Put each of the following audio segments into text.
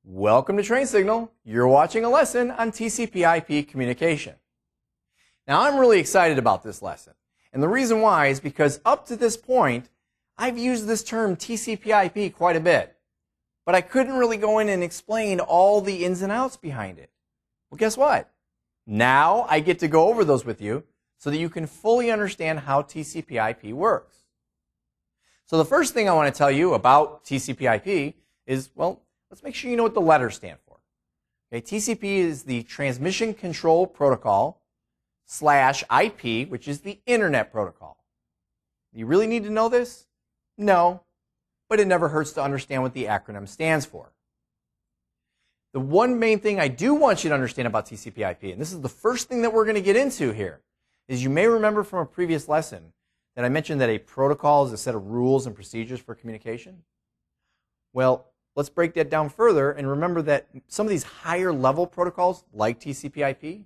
Welcome to Train Signal. You're watching a lesson on TCP IP communication. Now, I'm really excited about this lesson. And the reason why is because up to this point, I've used this term TCP IP quite a bit. But I couldn't really go in and explain all the ins and outs behind it. Well, guess what? Now I get to go over those with you so that you can fully understand how TCP IP works. So the first thing I want to tell you about TCP IP is, well, let's make sure you know what the letters stand for. Okay, TCP is the Transmission Control Protocol / IP, which is the Internet Protocol. You really need to know this? No, but it never hurts to understand what the acronym stands for. The one main thing I do want you to understand about TCP IP, and this is the first thing that we're going to get into here, is you may remember from a previous lesson that I mentioned that a protocol is a set of rules and procedures for communication. Well, let's break that down further and remember that some of these higher level protocols, like TCP IP,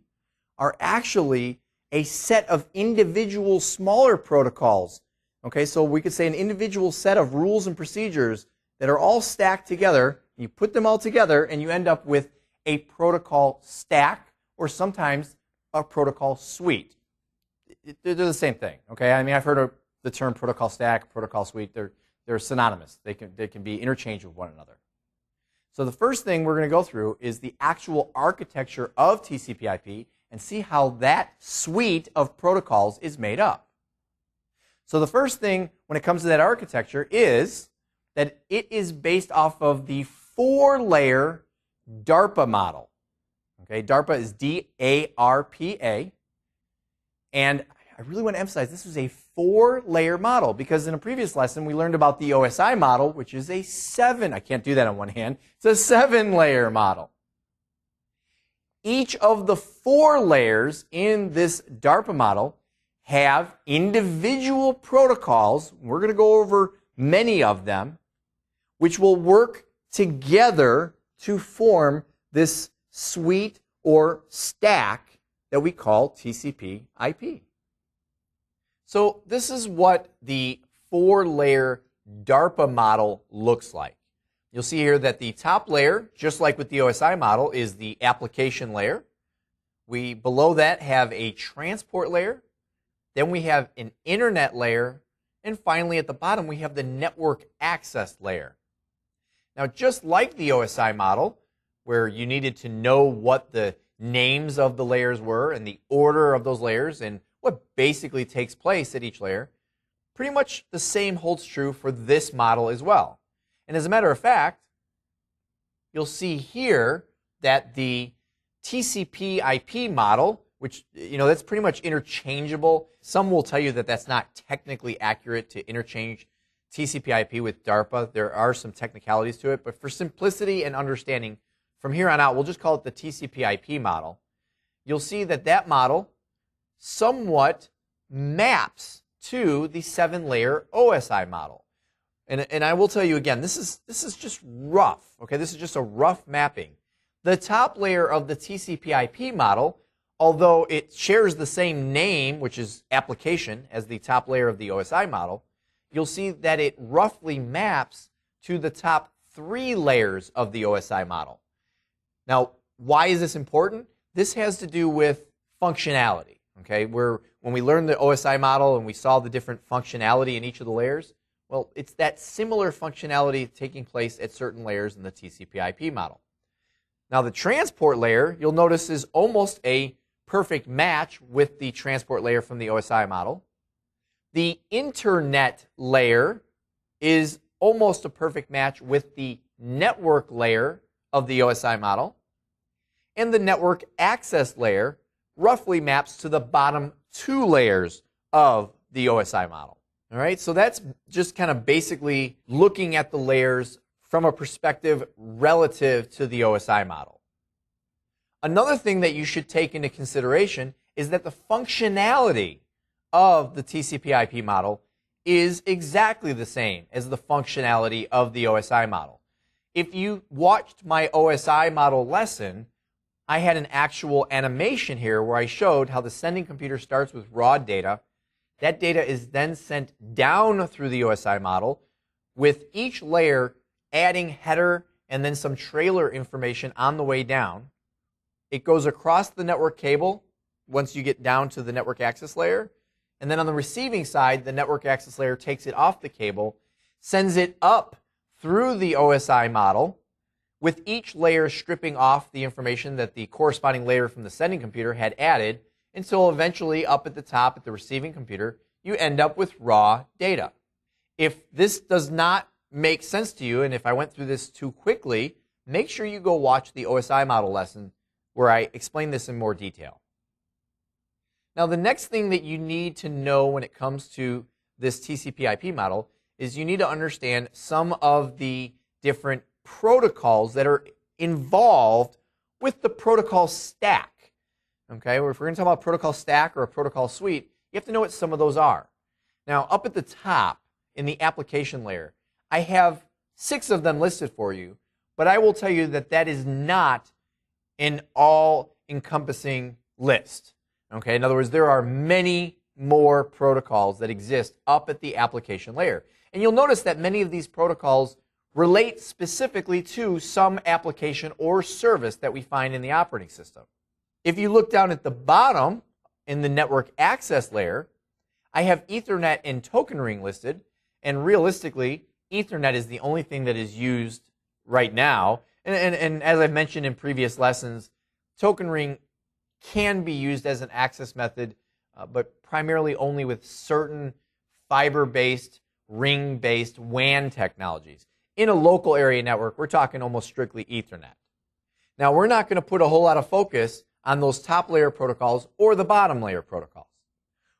are actually a set of individual smaller protocols. Okay, so we could say an individual set of rules and procedures that are all stacked together. You put them all together and you end up with a protocol stack or sometimes a protocol suite. They're the same thing. Okay, I mean, I've heard of the term protocol stack, protocol suite. They're synonymous. They can be interchanged with one another. So the first thing we're going to go through is the actual architecture of TCP IP and see how that suite of protocols is made up. So the first thing when it comes to that architecture is that it is based off of the 4-layer DARPA model. Okay, DARPA is D-A-R-P-A. And I really want to emphasize this is a 4-layer model because in a previous lesson we learned about the OSI model, which is a 7. I can't do that on one hand. It's a 7-layer model. Each of the 4 layers in this DARPA model have individual protocols. We're going to go over many of them, which will work together to form this suite or stack that we call TCP IP. So this is what the 4-layer DARPA model looks like. You'll see here that the top layer, just like with the OSI model, is the application layer. We, below that, have a transport layer. Then we have an internet layer. And finally, at the bottom, we have the network access layer. Now, just like the OSI model, where you needed to know what the names of the layers were and the order of those layers and what basically takes place at each layer, pretty much the same holds true for this model as well. And as a matter of fact, you'll see here that the TCP IP model, which, that's pretty much interchangeable. Some will tell you that that's not technically accurate to interchange TCP IP with DARPA. There are some technicalities to it, but for simplicity and understanding, from here on out, we'll just call it the TCP IP model. You'll see that that model somewhat maps to the 7-layer OSI model. And I will tell you again, this is just rough. Okay, this is just a rough mapping. The top layer of the TCP IP model, although it shares the same name, which is application, as the top layer of the OSI model, you'll see that it roughly maps to the top 3 layers of the OSI model. Now, why is this important? This has to do with functionality. Okay, when we learned the OSI model and we saw the different functionality in each of the layers, well, it's that similar functionality taking place at certain layers in the TCP IP model. Now, the transport layer, you'll notice, is almost a perfect match with the transport layer from the OSI model. The internet layer is almost a perfect match with the network layer of the OSI model. And the network access layer roughly maps to the bottom 2 layers of the OSI model. All right, so that's just kind of basically looking at the layers from a perspective relative to the OSI model. Another thing that you should take into consideration is that the functionality of the TCP IP model is exactly the same as the functionality of the OSI model. If you watched my OSI model lesson, I had an actual animation here where I showed how the sending computer starts with raw data. That data is then sent down through the OSI model with each layer adding header and then some trailer information on the way down. It goes across the network cable once you get down to the network access layer. And then on the receiving side, the network access layer takes it off the cable, sends it up through the OSI model, with each layer stripping off the information that the corresponding layer from the sending computer had added, until eventually up at the top at the receiving computer, you end up with raw data. If this does not make sense to you, and if I went through this too quickly, make sure you go watch the OSI model lesson where I explain this in more detail. Now, the next thing that you need to know when it comes to this TCP IP model is you need to understand some of the different protocols that are involved with the protocol stack. Okay, if we're going to talk about protocol stack or a protocol suite, you have to know what some of those are. Now, up at the top in the application layer, I have 6 of them listed for you, but I will tell you that that is not an all-encompassing list. Okay, in other words, there are many more protocols that exist up at the application layer. And you'll notice that many of these protocols relate specifically to some application or service that we find in the operating system. If you look down at the bottom in the network access layer, I have Ethernet and token ring listed, and realistically, Ethernet is the only thing that is used right now. And as I've mentioned in previous lessons, token ring can be used as an access method, but primarily only with certain fiber-based, ring-based WAN technologies. In a local area network, we're talking almost strictly Ethernet. Now, we're not going to put a whole lot of focus on those top layer protocols or the bottom layer protocols.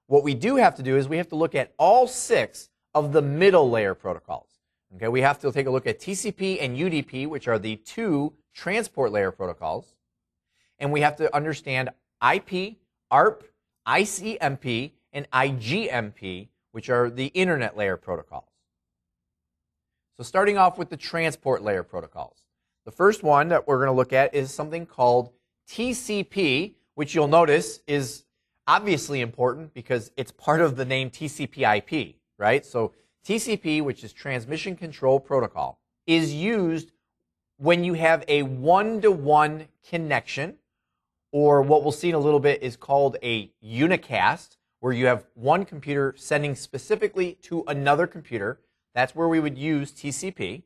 What we do have to do is we have to look at all 6 of the middle layer protocols. Okay, we have to take a look at TCP and UDP, which are the 2 transport layer protocols. And we have to understand IP, ARP, ICMP, and IGMP, which are the internet layer protocols. So starting off with the transport layer protocols. The first one that we're going to look at is something called TCP, which you'll notice is obviously important because it's part of the name TCP IP, right? So TCP, which is Transmission Control Protocol, is used when you have a one-to-one connection, or what we'll see in a little bit is called a unicast, where you have one computer sending specifically to another computer. That's where we would use TCP.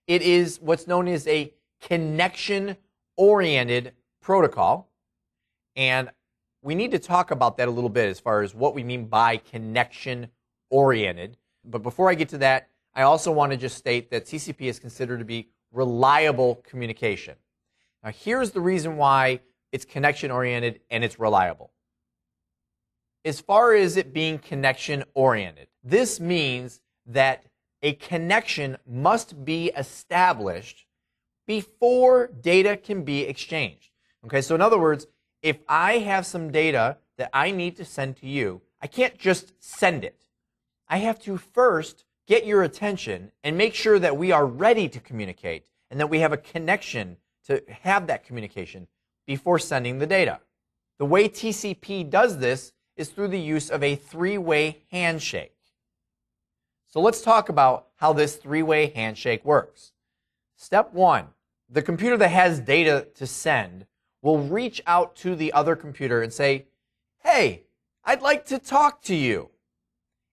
It is what's known as a connection-oriented protocol, and we need to talk about that a little bit as far as what we mean by connection-oriented. But before I get to that, I also want to just state that TCP is considered to be reliable communication. Now, here's the reason why it's connection-oriented and it's reliable. As far as it being connection-oriented, this means that a connection must be established before data can be exchanged. Okay, so in other words, if I have some data that I need to send to you, I can't just send it. I have to first get your attention and make sure that we are ready to communicate and that we have a connection to have that communication before sending the data. The way TCP does this is through the use of a 3-way handshake. So let's talk about how this 3-way handshake works. Step 1, the computer that has data to send will reach out to the other computer and say, "Hey, I'd like to talk to you.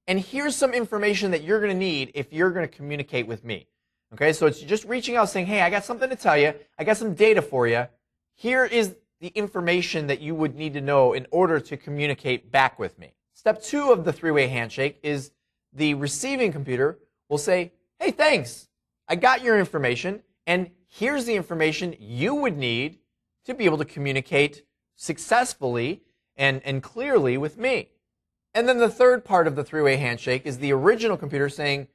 And here's some information that you're going to need if you're going to communicate with me." Okay, so it's just reaching out saying, "Hey, I got something to tell you. I got some data for you. Here is the information that you would need to know in order to communicate back with me." Step 2 of the 3-way handshake is the receiving computer will say, "Hey, thanks. I got your information, and here's the information you would need to be able to communicate successfully and clearly with me." And then the third part of the 3-way handshake is the original computer saying,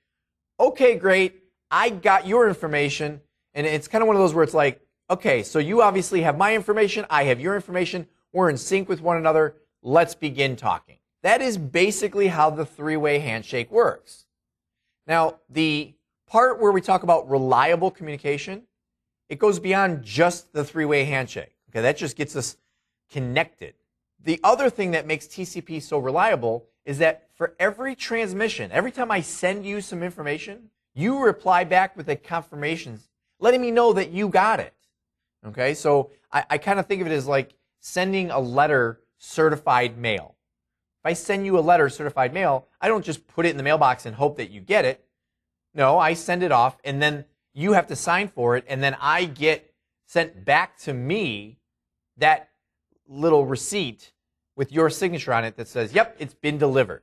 "Okay, great, I got your information." And it's kind of one of those where it's like, okay, so you obviously have my information, I have your information, we're in sync with one another, let's begin talking. That is basically how the 3-way handshake works. Now, the part where we talk about reliable communication, it goes beyond just the 3-way handshake. Okay, that just gets us connected. The other thing that makes TCP so reliable is that for every transmission, every time I send you some information, you reply back with a confirmation letting me know that you got it. Okay, so I kind of think of it as like sending a letter certified mail. If I send you a letter certified mail, I don't just put it in the mailbox and hope that you get it. No, I send it off, and then you have to sign for it, and then I get sent back to me that little receipt with your signature on it that says, yep, it's been delivered.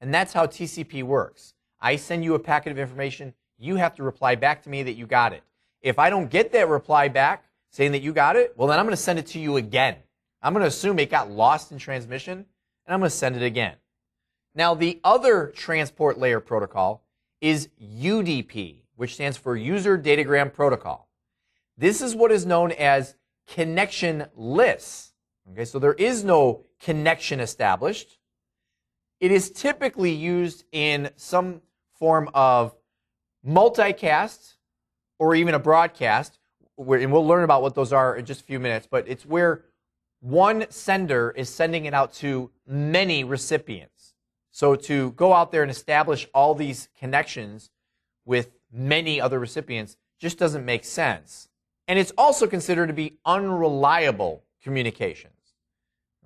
And that's how TCP works. I send you a packet of information. You have to reply back to me that you got it. If I don't get that reply back saying that you got it, well, then I'm going to send it to you again. I'm going to assume it got lost in transmission, and I'm going to send it again. Now, the other transport layer protocol is UDP, which stands for User Datagram Protocol. This is what is known as connectionless. Okay, so there is no connection established. It is typically used in some form of multicast or even a broadcast, and we'll learn about what those are in just a few minutes, but it's where one sender is sending it out to many recipients. So to go out there and establish all these connections with many other recipients just doesn't make sense. And it's also considered to be unreliable communications.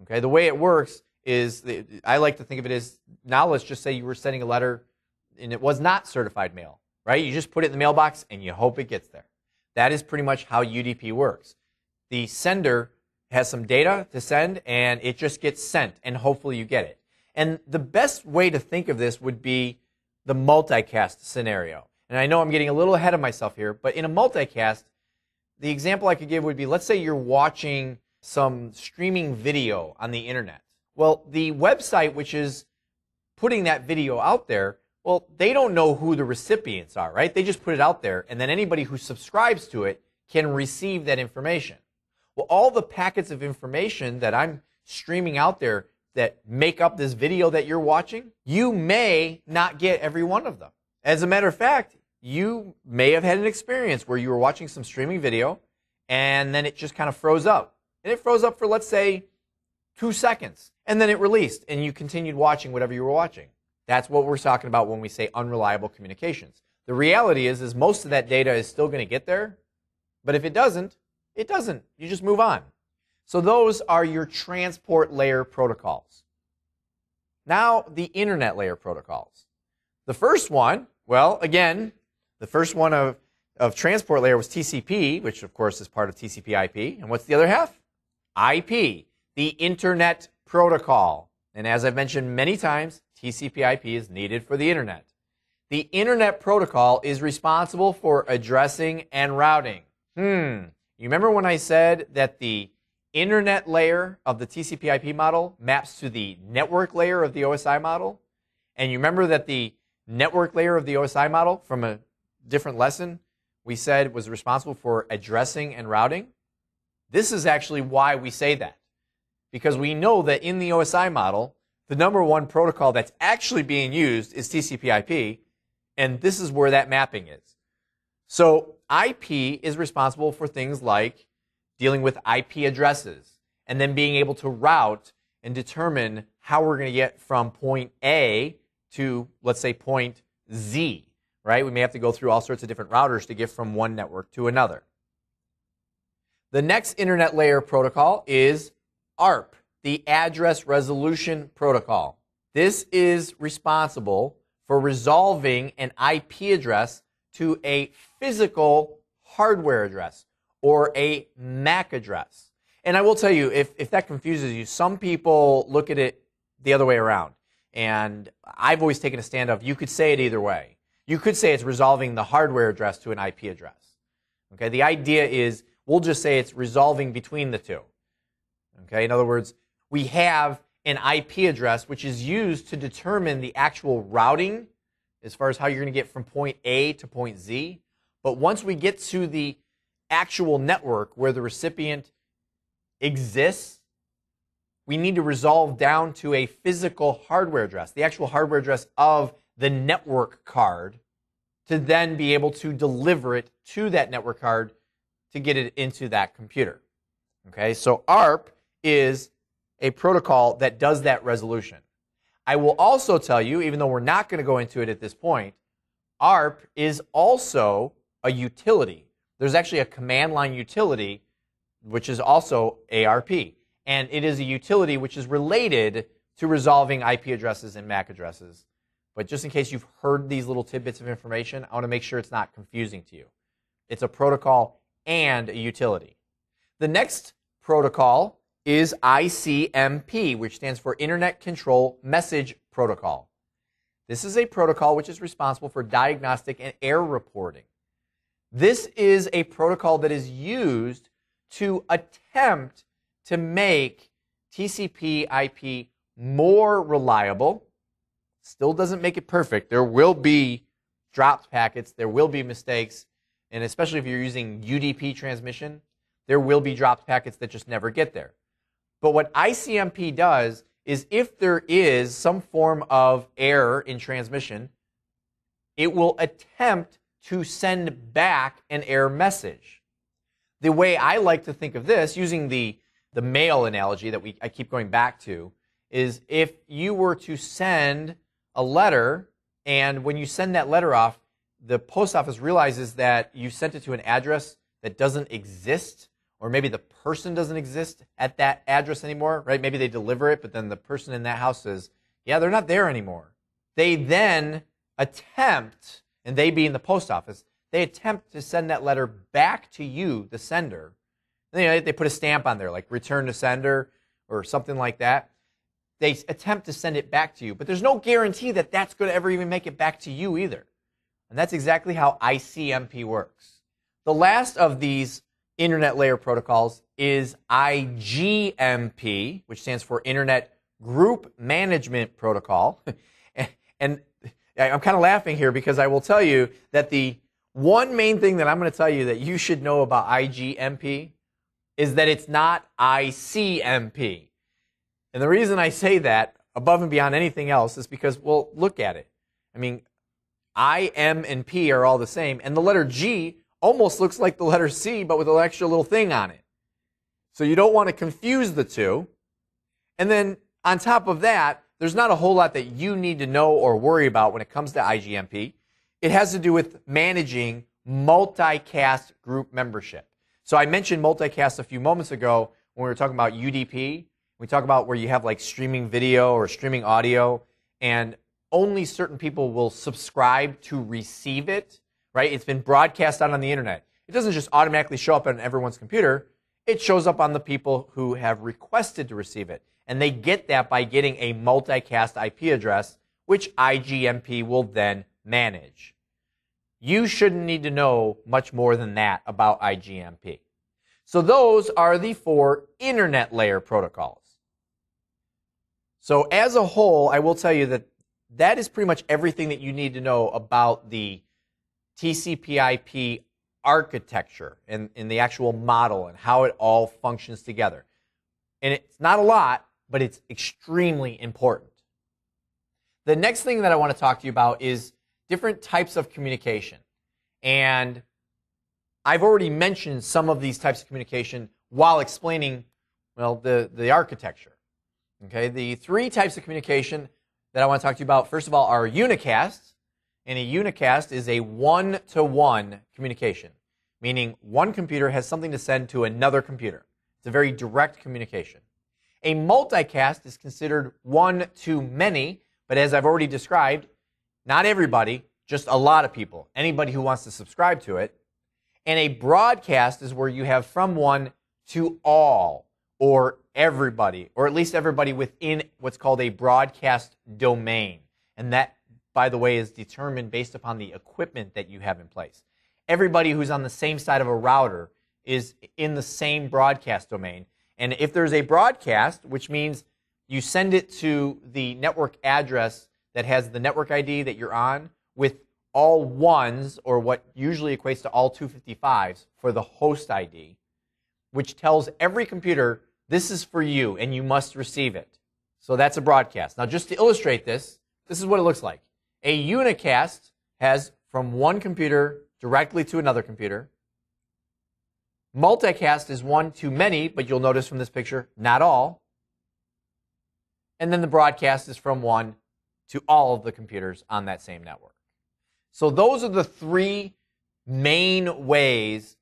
Okay, the way it works is, I like to think of it as, now let's just say you were sending a letter and it was not certified mail, right? You just put it in the mailbox and you hope it gets there. That is pretty much how UDP works. The sender has some data to send and it just gets sent and hopefully you get it. And the best way to think of this would be the multicast scenario. And I know I'm getting a little ahead of myself here, but in a multicast, the example I could give would be, let's say you're watching some streaming video on the internet. Well, the website which is putting that video out there, well, they don't know who the recipients are, right? They just put it out there, and then anybody who subscribes to it can receive that information. Well, all the packets of information that I'm streaming out there that make up this video that you're watching, you may not get every one of them. As a matter of fact, you may have had an experience where you were watching some streaming video, and then it just kind of froze up. And it froze up for, let's say, 2 seconds. And then it released, and you continued watching whatever you were watching. That's what we're talking about when we say unreliable communications. The reality is most of that data is still going to get there, but if it doesn't, it doesn't. You just move on. So those are your transport layer protocols. Now, the internet layer protocols. The first one, well, again, the first one of transport layer was TCP, which of course is part of TCP IP. And what's the other half? IP, the Internet Protocol. And as I've mentioned many times, TCP IP is needed for the Internet. The Internet Protocol is responsible for addressing and routing. You remember when I said that the Internet layer of the TCP IP model maps to the network layer of the OSI model? And you remember that the network layer of the OSI model from a different lesson we said was responsible for addressing and routing? This is actually why we say that. Because we know that in the OSI model, the number one protocol that's actually being used is TCP IP, and this is where that mapping is. So IP is responsible for things like dealing with IP addresses, and then being able to route and determine how we're going to get from point A to, let's say, point Z, right? We may have to go through all sorts of different routers to get from one network to another. The next internet layer protocol is ARP, the Address Resolution Protocol. This is responsible for resolving an IP address to a physical hardware address or a MAC address. And I will tell you, if that confuses you, some people look at it the other way around. And I've always taken a stand of, you could say it either way. You could say it's resolving the hardware address to an IP address. Okay, the idea is, we'll just say it's resolving between the two. Okay, in other words, we have an IP address which is used to determine the actual routing as far as how you're going to get from point A to point Z. But once we get to the actual network where the recipient exists, we need to resolve down to a physical hardware address, the actual hardware address of the network card, to then be able to deliver it to that network card to get it into that computer. Okay, so ARP is a protocol that does that resolution. I will also tell you, even though we're not going to go into it at this point, ARP is also a utility. There's actually a command line utility, which is also ARP. And it is a utility which is related to resolving IP addresses and MAC addresses. But just in case you've heard these little tidbits of information, I want to make sure it's not confusing to you. It's a protocol and a utility. The next protocol is ICMP, which stands for Internet Control Message Protocol. This is a protocol which is responsible for diagnostic and error reporting. This is a protocol that is used to attempt to make TCP IP more reliable. Still doesn't make it perfect. There will be dropped packets, there will be mistakes, and especially if you're using UDP transmission, there will be dropped packets that just never get there. But what ICMP does is if there is some form of error in transmission, it will attempt to send back an error message. The way I like to think of this, using the mail analogy that I keep going back to, is if you were to send a letter, and when you send that letter off, the post office realizes that you sent it to an address that doesn't exist, or maybe the person doesn't exist at that address anymore, right? Maybe they deliver it, but then the person in that house says, yeah, they're not there anymore. They then attempt, and they being the post office, they attempt to send that letter back to you, the sender. And they put a stamp on there, like return to sender or something like that. They attempt to send it back to you, but there's no guarantee that that's going to ever even make it back to you either. And that's exactly how ICMP works. The last of these internet layer protocols is IGMP, which stands for Internet Group Management Protocol. And I'm kind of laughing here because I will tell you that the one main thing that I'm going to tell you that you should know about IGMP is that it's not ICMP. And the reason I say that, above and beyond anything else, is because, well, look at it. I mean, I, M, and P are all the same, and the letter G almost looks like the letter C, but with an extra little thing on it. So you don't want to confuse the two. And then on top of that, there's not a whole lot that you need to know or worry about when it comes to IGMP. It has to do with managing multicast group membership. So I mentioned multicast a few moments ago when we were talking about UDP. We talk about where you have like streaming video or streaming audio, and only certain people will subscribe to receive it, right? It's been broadcast out on the internet. It doesn't just automatically show up on everyone's computer. It shows up on the people who have requested to receive it. And they get that by getting a multicast IP address, which IGMP will then manage. You shouldn't need to know much more than that about IGMP. So those are the 4 internet layer protocols. So as a whole, I will tell you that that is pretty much everything that you need to know about the TCP/IP architecture and the actual model and how it all functions together. And it's not a lot, but it's extremely important. The next thing that I want to talk to you about is different types of communication. And I've already mentioned some of these types of communication while explaining, well, the architecture. Okay, the 3 types of communication that I want to talk to you about, first of all, are unicasts. And a unicast is a one-to-one communication, meaning one computer has something to send to another computer. It's a very direct communication. A multicast is considered one-to-many, but as I've already described, not everybody, just a lot of people, anybody who wants to subscribe to it. And a broadcast is where you have from one to all, or everybody, or at least everybody within what's called a broadcast domain. And that, by the way, is determined based upon the equipment that you have in place. Everybody who's on the same side of a router is in the same broadcast domain. And if there's a broadcast, which means you send it to the network address that has the network ID that you're on with all ones, or what usually equates to all 255s for the host ID, which tells every computer, this is for you and you must receive it. So that's a broadcast. Now just to illustrate this, this is what it looks like. A unicast has from one computer directly to another computer. Multicast is one to many, but you'll notice from this picture, not all. And then the broadcast is from one to all of the computers on that same network. So those are the 3 main ways,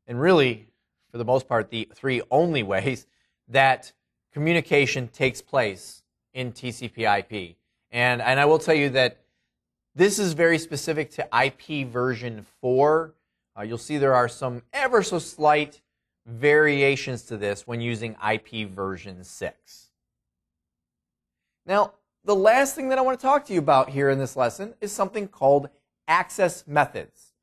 and really, for the most part, the three only ways that communication takes place in TCP/IP. And I will tell you that this is very specific to IP version 4. You'll see there are some ever so slight variations to this when using IP version 6. Now, the last thing that I want to talk to you about here in this lesson is something called access methods.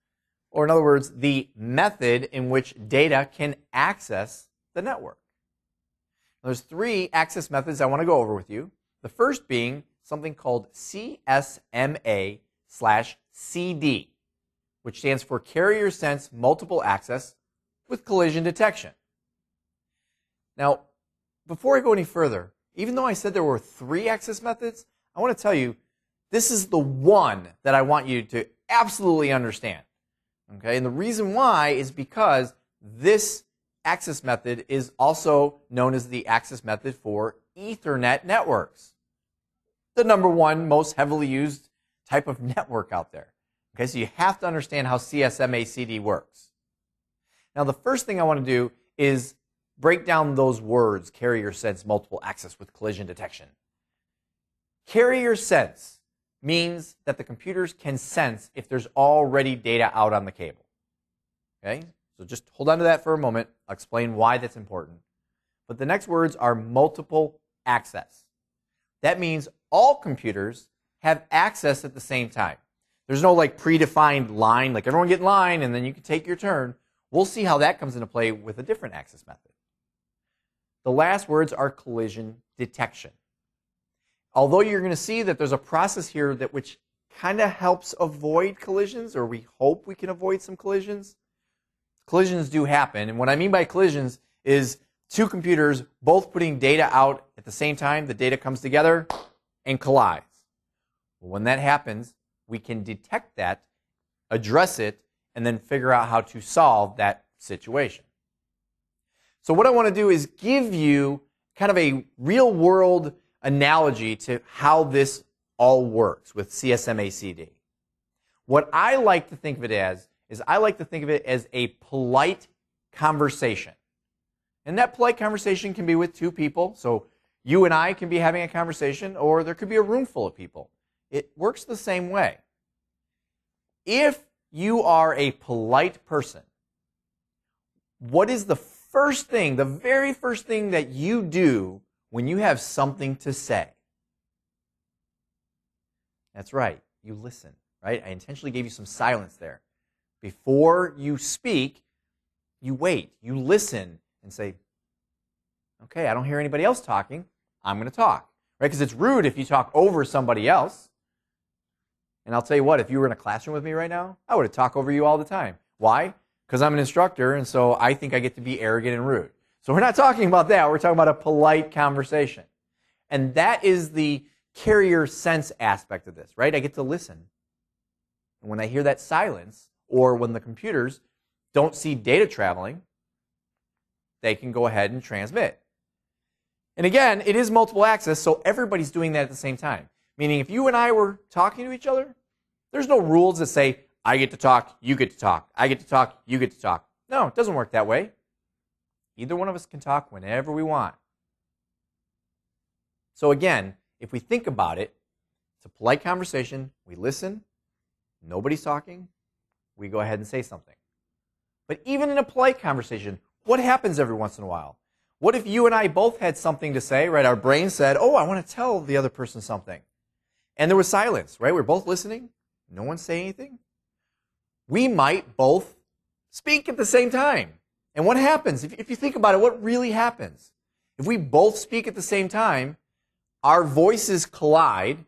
Or in other words, the method in which data can access the network. There's 3 access methods I want to go over with you. The first being something called CSMA/CD, which stands for Carrier Sense Multiple Access with Collision Detection. Now, before I go any further, even though I said there were 3 access methods, I want to tell you this is the one that I want you to absolutely understand. Okay? And the reason why is because this access method is also known as the access method for Ethernet networks. The #1 most heavily used type of network out there. Okay, so you have to understand how CSMA/CD works. Now, the first thing I want to do is break down those words, carrier sense multiple access with collision detection. Carrier sense means that the computers can sense if there's already data out on the cable. Okay, so just hold on to that for a moment. I'll explain why that's important. But the next words are multiple access. That means all computers have access at the same time. There's no like predefined line, like everyone get in line and then you can take your turn. We'll see how that comes into play with a different access method. The last words are collision detection. Although you're going to see that there's a process here that which kind of helps avoid collisions, or we hope we can avoid some collisions. Collisions do happen, and what I mean by collisions is 2 computers both putting data out at the same time, the data comes together and collides. Well, when that happens, we can detect that, address it, and then figure out how to solve that situation. So what I want to do is give you kind of a real-world analogy to how this all works with CSMA/CD. What I like to think of it as is I like to think of it as a polite conversation. And that polite conversation can be with 2 people. So you and I can be having a conversation, or there could be a room full of people. It works the same way. If you are a polite person, what is the first thing, the very first thing that you do when you have something to say? That's right, you listen, right? I intentionally gave you some silence there. Before you speak, you wait, you listen and say, okay, I don't hear anybody else talking, I'm going to talk, right? Because it's rude if you talk over somebody else. And I'll tell you what, if you were in a classroom with me right now, I would have talked over you all the time. Why? Because I'm an instructor, and so I think I get to be arrogant and rude. So we're not talking about that. We're talking about a polite conversation. And that is the carrier sense aspect of this, right? I get to listen. And when I hear that silence, or when the computers don't see data traveling, they can go ahead and transmit. And again, it is multiple access, so everybody's doing that at the same time. Meaning if you and I were talking to each other, there's no rules that say, I get to talk, you get to talk. I get to talk, you get to talk. No, it doesn't work that way. Either one of us can talk whenever we want. So again, if we think about it, it's a polite conversation. We listen. Nobody's talking. We go ahead and say something. But even in a polite conversation, what happens every once in a while? What if you and I both had something to say, right? Our brain said, oh, I want to tell the other person something. And there was silence, right? We're both listening. No one say anything. We might both speak at the same time. And what happens? If you think about it, what really happens? If we both speak at the same time, our voices collide.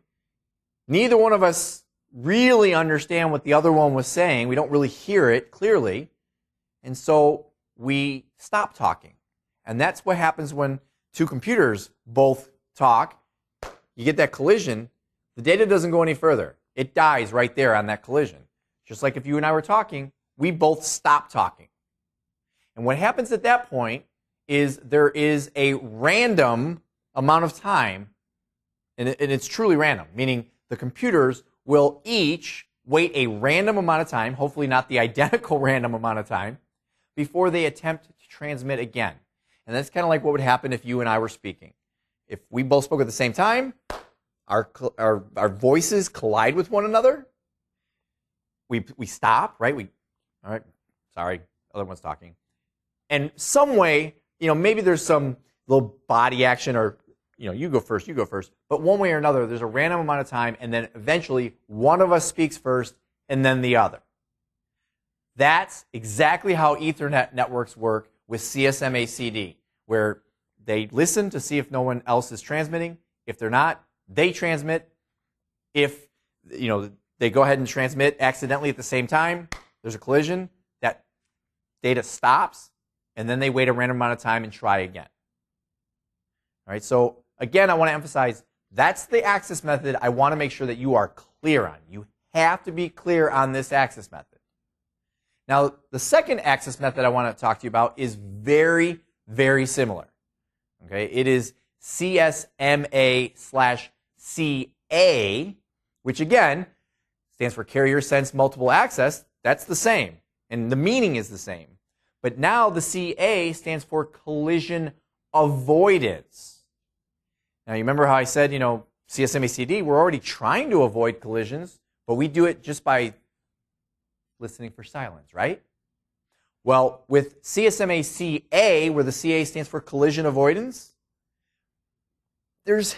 Neither one of us really understand what the other one was saying. We don't really hear it clearly. And so we stop talking. And that's what happens when 2 computers both talk. You get that collision. The data doesn't go any further. It dies right there on that collision. Just like if you and I were talking, we both stop talking. And what happens at that point is there is a random amount of time, and it's truly random, meaning the computers will each wait a random amount of time, hopefully not the identical random amount of time, before they attempt to transmit again. And that's kind of like what would happen if you and I were speaking. If we both spoke at the same time, our voices collide with one another. We stop, right? All right, sorry, other one's talking. And some way, maybe there's some little body action or, you go first. But one way or another, there's a random amount of time, and then eventually one of us speaks first and then the other. That's exactly how Ethernet networks work with CSMA-CD, where they listen to see if no one else is transmitting. If they're not, they transmit. If they go ahead and transmit accidentally at the same time, there's a collision, that data stops, and then they wait a random amount of time and try again. All right, so again, I want to emphasize that's the access method I want to make sure that you are clear on. You have to be clear on this access method. Now, the second access method I want to talk to you about is very, very similar. Okay, it is CSMA/CA, which again stands for Carrier Sense Multiple Access. That's the same, and the meaning is the same. But now the CA stands for collision avoidance. Now, you remember how I said, CSMA-CD, we're already trying to avoid collisions, but we do it just by listening for silence, right? Well, with CSMA-CA, where the CA stands for collision avoidance, there's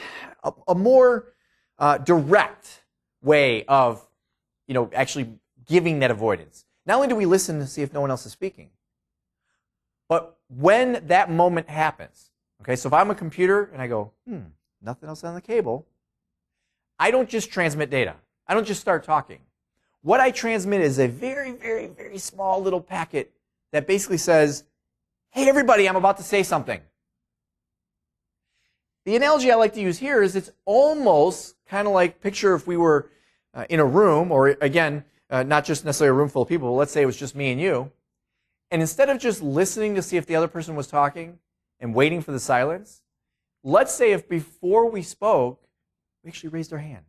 a more direct way of, actually giving that avoidance. Not only do we listen to see if no one else is speaking, but when that moment happens, okay, so if I'm a computer and I go, nothing else on the cable, I don't just transmit data. I don't just start talking. What I transmit is a very, very, very small little packet that basically says, hey, everybody, I'm about to say something. The analogy I like to use here is it's almost kind of like, picture if we were in a room, or again, not just necessarily a room full of people, but let's say it was just me and you. And instead of just listening to see if the other person was talking and waiting for the silence, let's say if before we spoke, we actually raised our hand.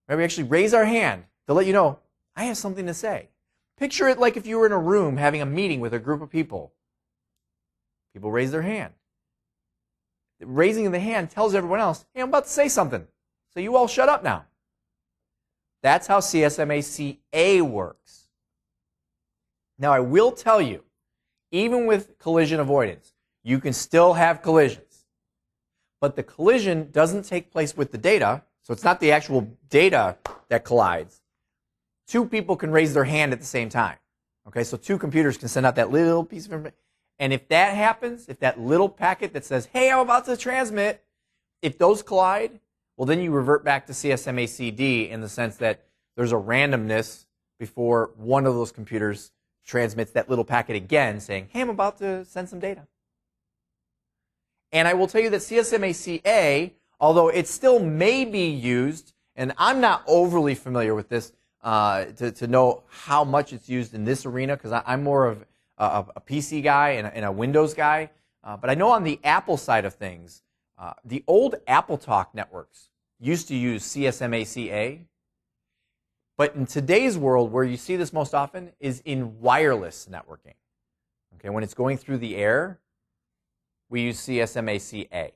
Right? We actually raise our hand to let you know, I have something to say. Picture it like if you were in a room having a meeting with a group of people. People raise their hand. Raising the hand tells everyone else, hey, I'm about to say something. So you all shut up now. That's how CSMA-CA works. Now, I will tell you, even with collision avoidance, you can still have collisions. But the collision doesn't take place with the data, so it's not the actual data that collides. Two people can raise their hand at the same time. Okay, so two computers can send out that little piece of information. And if that happens, if that little packet that says, hey, I'm about to transmit, if those collide, well, then you revert back to CSMA-CD in the sense that there's a randomness before one of those computers transmits that little packet again saying, hey, I'm about to send some data. And I will tell you that CSMA-CA, although it still may be used, and I'm not overly familiar with this to know how much it's used in this arena, because I'm more of a PC guy and a Windows guy. But I know on the Apple side of things, the old Apple Talk networks used to use CSMA-CA. But in today's world, where you see this most often is in wireless networking. Okay, when it's going through the air, we use CSMA-CA.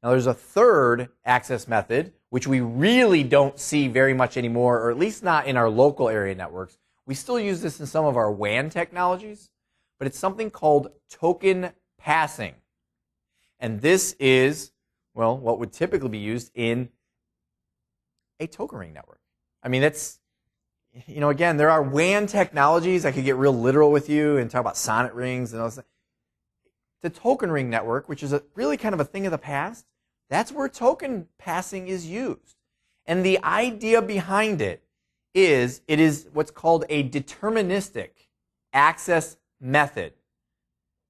Now, there's a third access method, which we really don't see very much anymore, or at least not in our local area networks. We still use this in some of our WAN technologies, but it's something called token passing. And this is, well, what would typically be used in a token ring network. I mean, that's, again, there are WAN technologies. I could get real literal with you and talk about sonnet rings and all this. The token ring network, which is really kind of a thing of the past, that's where token passing is used. And the idea behind it is what's called a deterministic access method,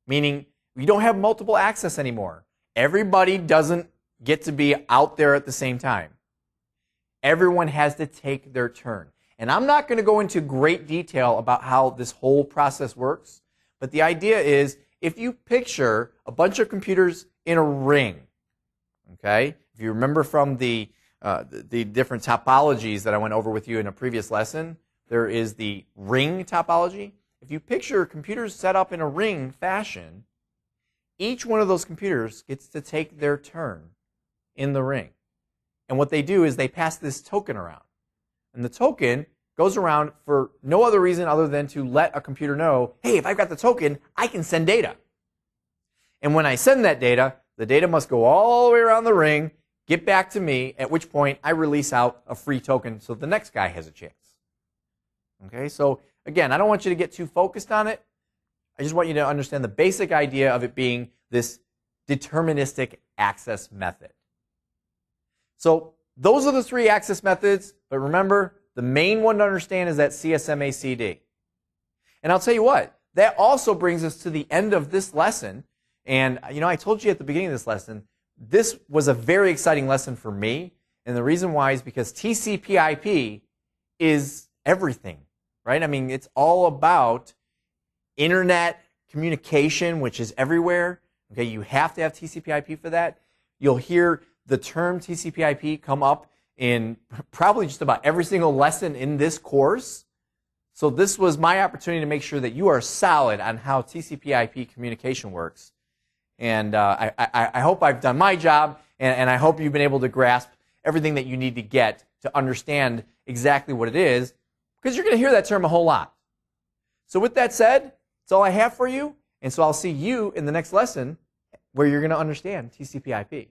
meaning we don't have multiple access anymore. Everybody doesn't get to be out there at the same time. Everyone has to take their turn. And I'm not going to go into great detail about how this whole process works, but the idea is if you picture a bunch of computers in a ring, okay? If you remember from the the different topologies that I went over with you in a previous lesson. There is the ring topology. If you picture computers set up in a ring fashion, each one of those computers gets to take their turn in the ring. And what they do is they pass this token around. And the token goes around for no other reason other than to let a computer know, hey, if I've got the token, I can send data. And when I send that data, the data must go all the way around the ring, get back to me, at which point I release out a free token so the next guy has a chance. Okay, so again, I don't want you to get too focused on it. I just want you to understand the basic idea of it being this deterministic access method. So those are the three access methods, but remember, the main one to understand is that CSMACD. And I'll tell you what, that also brings us to the end of this lesson. And you know, I told you at the beginning of this lesson, this was a very exciting lesson for me. And the reason why is because TCP/IP is everything, right? I mean, it's all about internet communication, which is everywhere. Okay, you have to have TCP/IP for that. You'll hear the term TCP/IP come up in probably just about every single lesson in this course. So this was my opportunity to make sure that you are solid on how TCP/IP communication works. And I hope I've done my job, and I hope you've been able to grasp everything that you need to get to understand exactly what it is, because you're going to hear that term a whole lot. So with that said, that's all I have for you, and so I'll see you in the next lesson where you're going to understand TCP/IP.